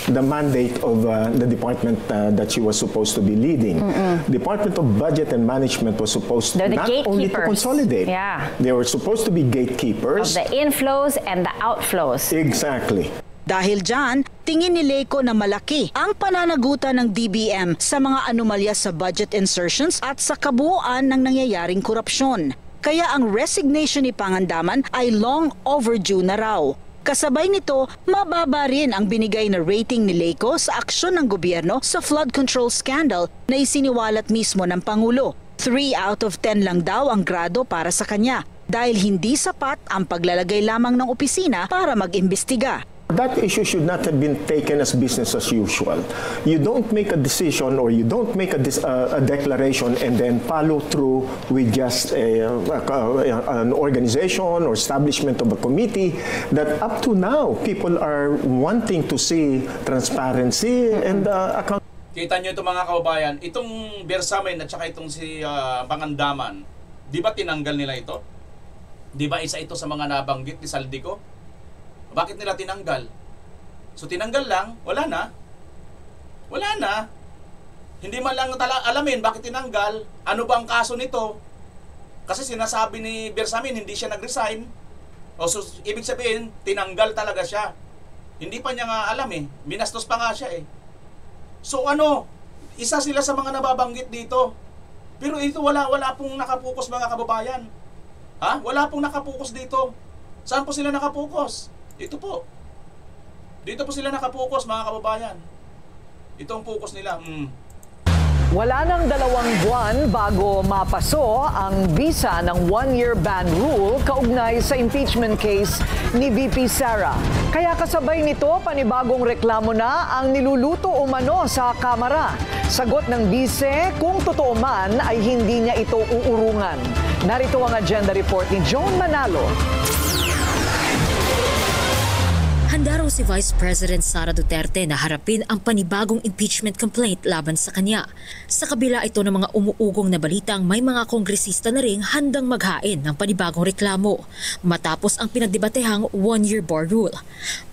the mandate of the department that she was supposed to be leading. Department of Budget and Management was supposed to not only to consolidate. Yeah. They were supposed to be gatekeepers. Of the inflows and the outflows. Exactly. Dahil dyan, tingin ni Leyco na malaki ang pananagutan ng DBM sa mga anomalya sa budget insertions at sa kabuuan ng nangyayaring korupsyon. Kaya ang resignation ni Pangandaman ay long overdue na raw. Kasabay nito, mababa rin ang binigay na rating ni Leyco sa aksyon ng gobyerno sa flood control scandal na isiniwalat mismo ng Pangulo. 3 out of 10 lang daw ang grado para sa kanya dahil hindi sapat ang paglalagay lamang ng opisina para mag-imbestiga. That issue should not have been taken as business as usual. You don't make a decision or you don't make a declaration and then follow through with just an organization or establishment of a committee that up to now people are wanting to see transparency and account. Kita nyo ito mga kababayan, itong Bersamin at saka itong si Pangandaman, di ba tinanggal nila ito? Di ba isa ito sa mga nabanggit ni Saldico? Bakit nila tinanggal? So tinanggal lang, wala na. Wala na. Hindi man lang alamin bakit tinanggal, ano ba ang kaso nito. Kasi sinasabi ni Bersamin, hindi siya nag-resign. O so, ibig sabihin, tinanggal talaga siya. Hindi pa niya nga alam binastos pa nga siya So isa sila sa mga nababanggit dito. Pero ito wala pong nakapokus mga kababayan. Wala pong nakapokus dito. Saan po sila nakapokus? Ito po. Dito po sila nakapokus mga kababayan. Ito ang focus nila. Wala nang 2 buwan bago mapaso ang visa ng 1-year ban rule kaugnay sa impeachment case ni VP Sara. Kaya kasabay nito, panibagong reklamo na ang niluluto umano sa Kamara. Sagot ng bise, kung totoo man ay hindi niya ito uurungan. Narito ang agenda report ni Joan Manalo. Handa raw si Vice President Sara Duterte na harapin ang panibagong impeachment complaint laban sa kanya. Sa kabila ito ng mga umuugong na balitang may mga kongresista na ring handang maghain ng panibagong reklamo matapos ang pinagdebatehang 1-year bar rule.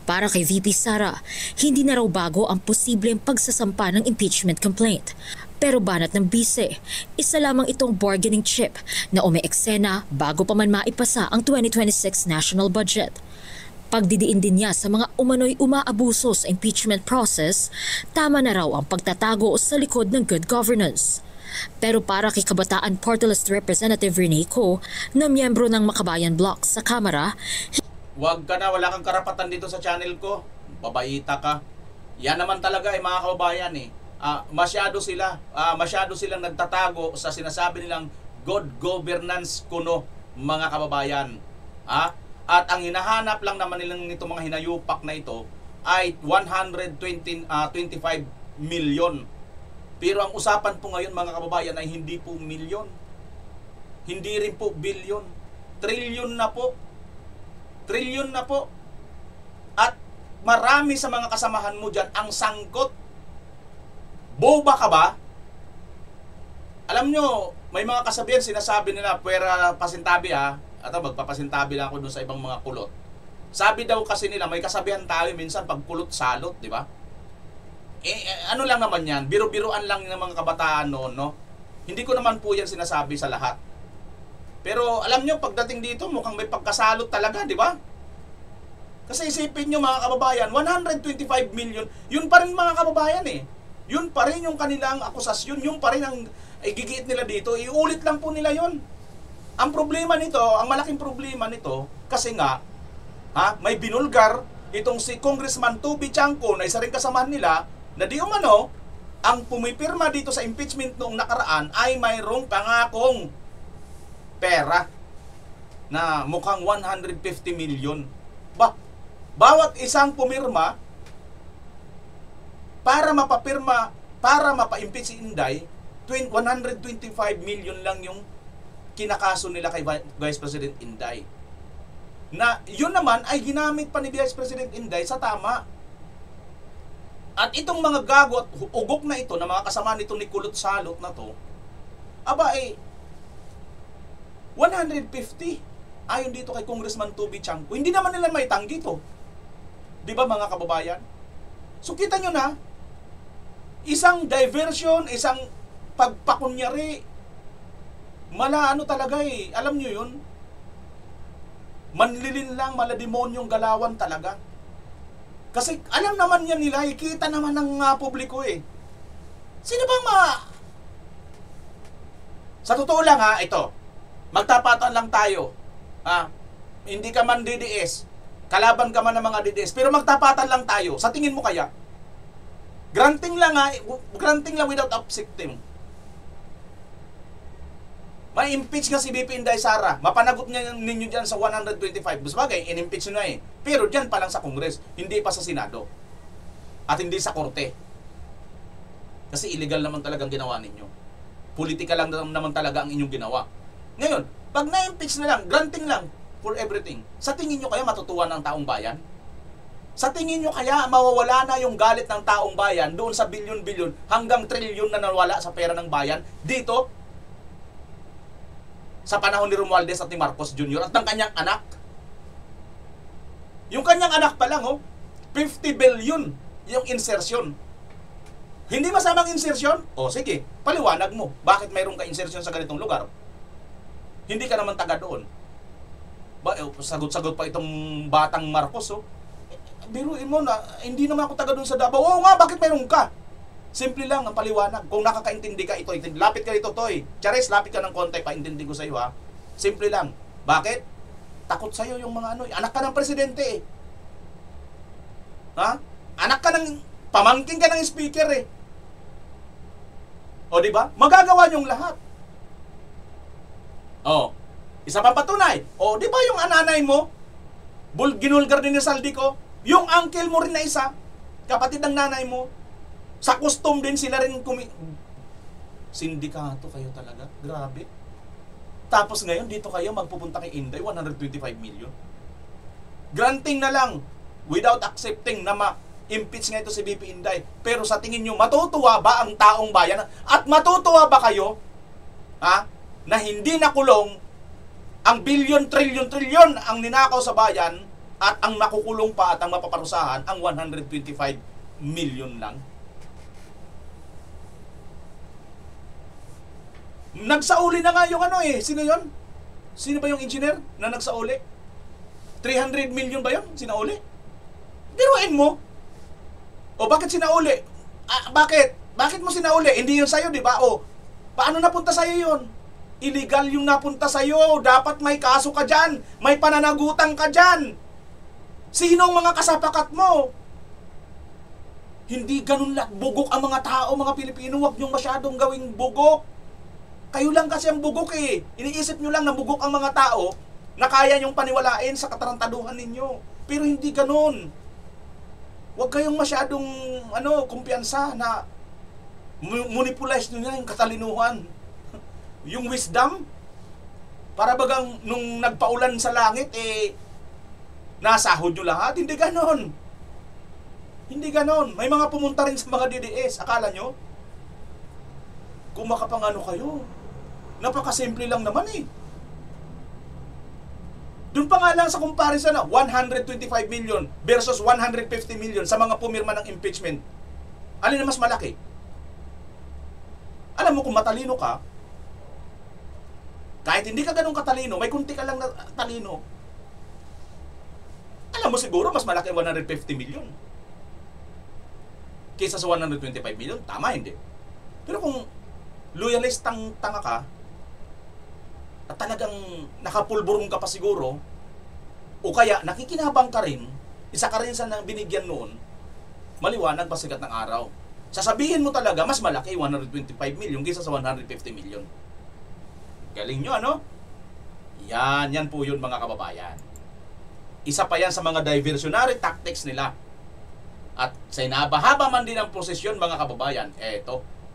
Para kay VP Sara, hindi na raw bago ang posibleng pagsasampa ng impeachment complaint. Pero banat ng bise, isa lamang itong bargaining chip na umeeksena bago pa man maipasa ang 2026 national budget. Pagdidiin din niya sa mga umano'y umaabuso sa impeachment process, tama na raw ang pagtatago sa likod ng good governance. Pero para kay Kabataan Party List Representative Rene Co, na miyembro ng Makabayan Bloc sa Kamara, wag ka na, wala kang karapatan dito sa channel ko. Babaita ka. Yan naman talaga mga kababayan masyado silang nagtatago sa sinasabi nilang good governance kuno mga kababayan. At ang hinahanap lang naman nilang nito mga hinayupak na ito ay 125 million. Pero ang usapan po ngayon mga kababayan ay hindi po milyon. Hindi rin po bilyon. Trilyon na po. Trilyon na po. At marami sa mga kasamahan mo dyan ang sangkot. Boba ka ba? Alam nyo, may mga kasabihan sinasabi nila, puwera pasintabi at magpapasintabi lang ako dun sa ibang mga kulot. Sabi daw kasi nila, may kasabihan tayo minsan pag kulot salot, di ba? Ano lang naman yan, biro-biroan lang ng mga kabataan noon, no? Hindi ko naman po yan sinasabi sa lahat. Pero alam nyo, pagdating dito, mukhang may pagkasalot talaga, di ba? Kasi isipin nyo mga kababayan, 125 million, yun pa rin mga kababayan Yun pa rin yung kanilang akusasyon, yun pa rin ang gigiit nila dito, iulit lang po nila yun. Ang problema nito, ang malaking problema nito, kasi nga, may binulgar itong si Congressman Toby Chanco na isa rin kasamahan nila na di umano ang pumipirma dito sa impeachment noong nakaraan ay mayroong pangakong pera na mukhang 150 million. Bawat isang pumirma para mapapirma, para mapa-impeach si Inday, 125 million lang yung kinakaso nila kay Vice President Inday. Na yun naman ay ginamit pa ni Vice President Inday sa tama. At itong mga gago at ugok na ito, na mga kasama nito ni Kulot Salot na to, 150 ayon dito kay Congressman Toby Chanco. Hindi naman nila may tanggi to. Di ba mga kababayan? So kita nyo na, isang diversion, isang pagpakunyari, talaga eh. Alam nyo yun? Manlilin lang, malademonyong galawan talaga. Kasi alam naman yan nila, ikita naman ng publiko eh. Sino bang Sa totoo lang ito, magtapatan lang tayo. Hindi ka man DDS, kalaban ka man ng mga DDS, pero magtapatan lang tayo. Sa tingin mo kaya? Granting lang without accepting. May impeach nga si BP Inday Sara. Mapanagot niya ninyo dyan sa 125. Bagay, in-impeach na eh. Pero dyan pa lang sa Congress, hindi pa sa Senado. At hindi sa Korte. Kasi illegal naman talagang ginawa ninyo. Politika lang naman talaga ang inyong ginawa. Ngayon, pag na-impeach na lang, granting lang for everything, sa tingin nyo kaya matutuwa ng taong bayan? Sa tingin nyo kaya mawawala na yung galit ng taong bayan doon sa bilyon-bilyon hanggang trilyon na nawala sa pera ng bayan dito sa panahon ni Romualdez at ni Marcos Jr. at ng kanyang anak? Yung kanyang anak pa lang, 50 billion yung insertion. Hindi masamang insertion? Sige, paliwanag mo. Bakit mayroong ka-insertion sa ganitong lugar? Hindi ka naman taga doon. Sagot-sagot pa itong batang Marcos, biruin mo na, hindi naman ako taga doon sa Davao. Oo nga, bakit mayroon ka? Simple lang ang paliwanag. Kung nakakaintindi ka, ito, lapit ka dito, Toy. Charis, lapit ka ng konti, paintindi ko sa iyo, Simple lang. Bakit? Takot sa'yo yung mga anak ka ng presidente, Anak ka ng, pamangkin ka ng speaker, O, di ba? Magagawa niyong lahat. Isa pa patunay. Di ba yung ananay mo, ginulgar din ni Saldico, yung uncle mo rin na isa, kapatid ng nanay mo, sa custom din sila rin sindikato kayo talaga. Grabe. Tapos ngayon, dito kayo magpupunta kay Inday, 125 million. Granting na lang, without accepting na ma-impeach nga ito si BP Inday. Pero sa tingin nyo, matutuwa ba ang taong bayan? At matutuwa ba kayo, na hindi nakulong ang bilyon, trilyon ang ninakaw sa bayan at ang makukulong pa at ang mapaparusahan ang 125 million lang? Nagsauli na nga yung sino yon? Sino ba yung engineer na nagsauli? 300 million ba yon? Sinauli? Biruin mo. Bakit sinauli? Bakit mo sinauli? Hindi yun sa'yo, di ba? Paano napunta sa'yo yun? Illegal yung napunta sa'yo. Dapat may kaso ka dyan. May pananagutan ka dyan. Sino ang mga kasapakat mo? Hindi ganun lang. Bugok ang mga tao, mga Pilipino. Huwag niyong masyadong gawing bugok. Kayo lang kasi ang bugok Iniisip nyo lang na bugok ang mga tao na kaya nyong paniwalain sa katarantaduhan ninyo. Pero hindi ganun. Huwag kayong masyadong kumpiyansa na monopolize nyo na yung katalinuhan. Yung wisdom, para bagang nung nagpaulan sa langit, nasahod nyo lahat. Hindi ganon. Hindi ganon. May mga pumunta rin sa mga DDS. Akala nyo? Kung makapangano kayo, napakasimple lang naman Doon pa nga lang sa comparison 125 million versus 150 million sa mga pumirma ng impeachment. Alin na mas malaki? Alam mo kung matalino ka, kahit hindi ka ganun katalino, may kunti ka lang na talino, alam mo siguro mas malaki 150 million kaysa sa 125 million. Tama, hindi? Pero kung loyalistang tanga ka at talagang nakapulburong ka pa siguro o kaya nakikinabang ka rin Isa ka rin sa nang binigyan noon, maliwanag pa sikat ng araw. Sasabihin mo talaga, mas malaki 125 million kaysa sa 150 million. Galing nyo, ano? Yan po yun mga kababayan. Isa pa yan sa mga diversionary tactics nila. At sa inabahaba man din ang posisyon mga kababayan,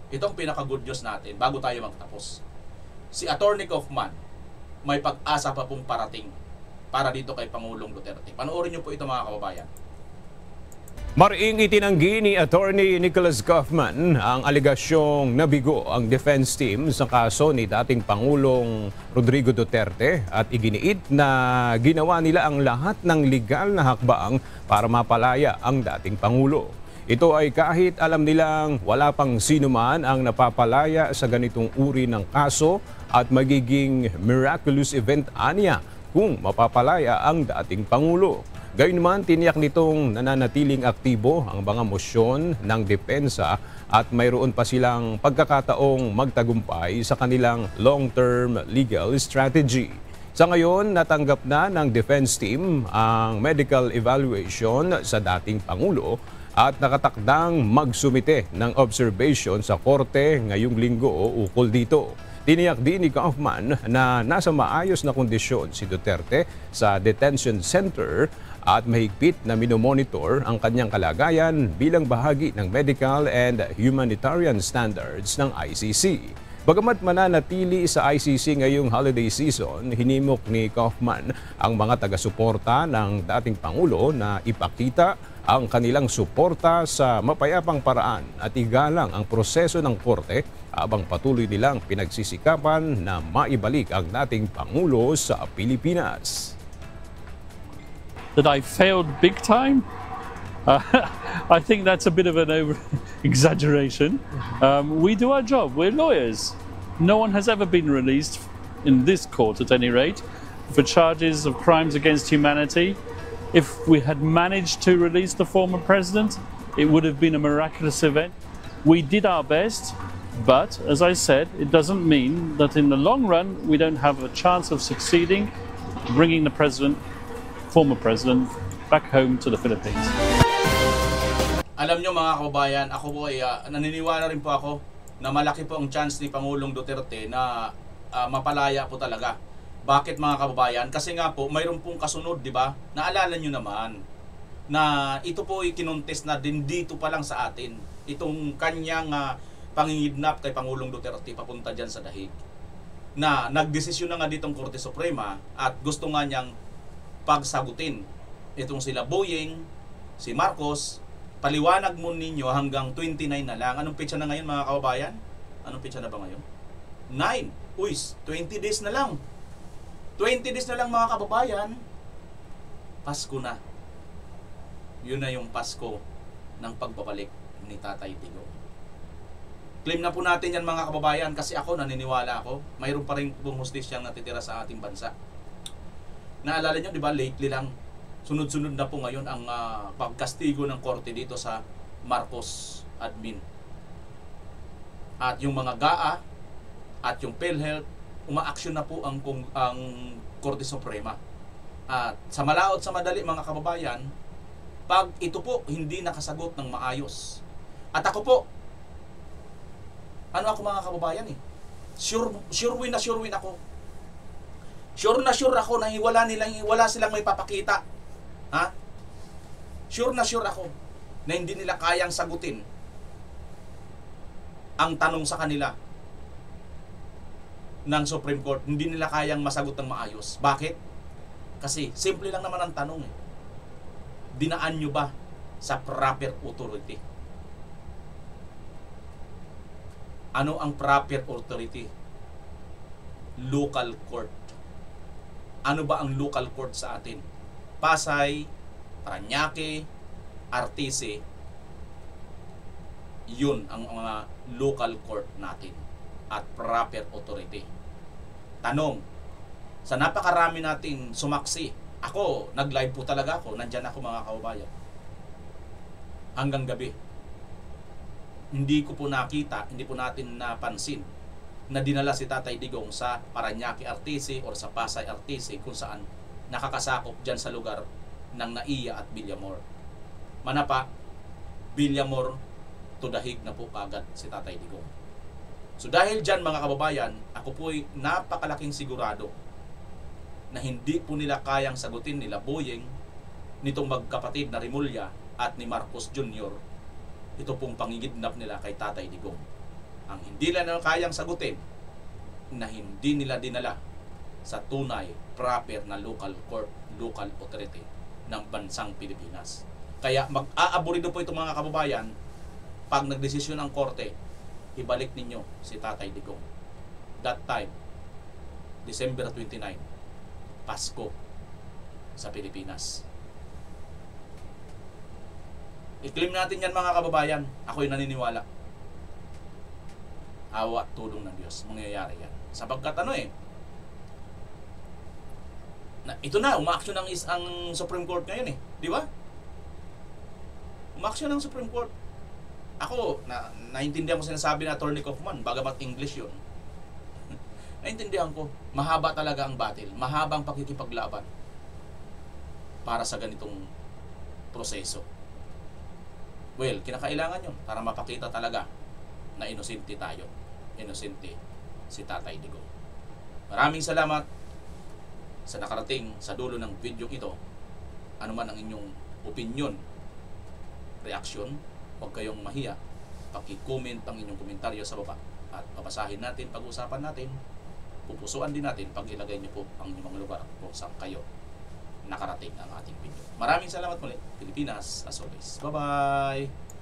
itong pinaka-good news natin bago tayo magtapos. Si Attorney Kaufman, may pag-asa pa pong parating para dito kay Pangulong Duterte. Panoorin nyo po ito mga kababayan. Mariing itinanggi ni Attorney Nicholas Kaufman ang aligasyong nabigo ang defense team sa kaso ni dating Pangulong Rodrigo Duterte at iginiit na ginawa nila ang lahat ng legal na hakbang para mapalaya ang dating Pangulo. Ito ay kahit alam nilang wala pang sinuman ang napapalaya sa ganitong uri ng kaso at magiging miraculous event aniya kung mapapalaya ang dating Pangulo. Gayunman, tiniyak nitong nananatiling aktibo ang mga mosyon ng depensa at mayroon pa silang pagkakataong magtagumpay sa kanilang long-term legal strategy. Sa ngayon, natanggap na ng defense team ang medical evaluation sa dating Pangulo at nakatakdang magsumite ng observation sa korte ngayong linggo ukol dito. Tiniyak din ni Kaufman na nasa maayos na kondisyon si Duterte sa detention center at mahigpit na minomonitor ang kanyang kalagayan bilang bahagi ng medical and humanitarian standards ng ICC. Bagamat mananatili sa ICC ngayong holiday season, hinimok ni Kaufman ang mga taga-suporta ng dating Pangulo na ipakita ang kanilang suporta sa mapayapang paraan at igalang ang proseso ng korte habang patuloy nilang pinagsisikapan na maibalik ang dating Pangulo sa Pilipinas. That I failed big time? I think that's a bit of an over-exaggeration. We do our job. We're lawyers. No one has ever been released, in this court at any rate, for charges of crimes against humanity. If we had managed to release the former president, it would have been a miraculous event. We did our best, but as I said, it doesn't mean that in the long run we don't have a chance of succeeding, bringing the former president, back home to the Philippines. Alam nyo mga kababayan, ako po ay naniniwala rin po ako na malaki po ang chance ni Pangulong Duterte na mapalaya po talaga. Bakit mga kababayan? Kasi nga po, mayroon pong kasunod, di ba? Naalala nyo naman na ito po ay kinontes na din dito pa lang sa atin. Itong kanyang pangingidnap kay Pangulong Duterte papunta dyan sa dahig. Na nagdesisyon na nga ditong Korte Suprema at gusto nga niyang pagsagutin. Itong sila Boyeng, si Marcos, paliwanag mo ninyo hanggang 29 na lang. Anong petsa na ngayon mga kababayan? Anong petsa na ba ngayon? 9. Uy, 20 days na lang. 20 days na lang mga kababayan. Pasko na. Yun na yung Pasko ng pagbabalik ni Tatay Digong. Claim na po natin yan mga kababayan kasi ako naniniwala ako. Mayroon pa rin pong hustisyang natitira sa ating bansa. Naalala nyo, di ba, lately lang, sunod-sunod na po ngayon ang pagkastigo ng korte dito sa Marcos admin. At yung mga GAA at yung PhilHealth, umaaksyon na po ang Korte Suprema. At sa malaot sa madali mga kababayan, pag ito po hindi nakasagot ng maayos. At ako po, ano ako mga kababayan sure win ako. Sure na sure ako na wala silang may papakita. Ha? Sure na sure ako na hindi nila kayang sagutin ang tanong sa kanila ng Supreme Court. Hindi nila kayang masagot ng maayos. Bakit? Kasi simple lang naman ang tanong Dinaan nyo ba sa proper authority? Ano ang proper authority? Local court. Ano ba ang local court sa atin? Pasay, Parañaque, Artese. Yun ang mga local court natin at proper authority. Tanong, sa napakarami natin sumaksi, ako, nag-live po talaga ako, nandyan ako mga kababayan. Hanggang gabi. Hindi ko po nakita, hindi po natin napansin na dinala si Tatay Digong sa Parañaque Artese or sa Pasay Artese kung saan nakakasakop dyan sa lugar ng NAIA at Villamor. Manapa, Villamor, tudahig na po kagad si Tatay Digong. So dahil dyan mga kababayan, ako po'y napakalaking sigurado na hindi po nila kayang sagutin nila Boyeng, nitong magkapatid na Rimulya at ni Marcos Jr. ito pong pangigidnap nila kay Tatay Digong. Ang hindi nila kayang sagutin na hindi nila dinala sa tunay, proper na local court, local authority ng bansang Pilipinas. Kaya mag-aaburido po itong mga kababayan pag nagdesisyon ang korte, ibalik ninyo si Tatay Digong. That time, December 29, Pasko sa Pilipinas. I-claim natin yan mga kababayan. Ako'y naniniwala. Awa, tulong ng Diyos. Mangyayari yan. Sapagkat ito na, umaaksyon ang Supreme Court ngayon Di ba? Umaaksyon ang Supreme Court. Ako, naintindihan ko sinasabi na Attorney Kaufman, bagamat English yun. Naintindihan ko, mahaba talaga ang battle. Mahabang pakikipaglaban para sa ganitong proseso. Well, kinakailangan yun para mapakita talaga na inosente tayo. Inosente si Tatay Digong. Maraming salamat sa nakarating sa dulo ng video ito. Ano man ang inyong opinion, reaksyon, huwag kayong mahiya. Paki-comment ang inyong komentaryo sa baba at papasahin natin, pag-usapan natin, pupusuan din natin pag ilagay niyo po ang inyong mga lugar kung saan kayo nakarating ang ating video. Maraming salamat muli. Pilipinas as always. Bye-bye!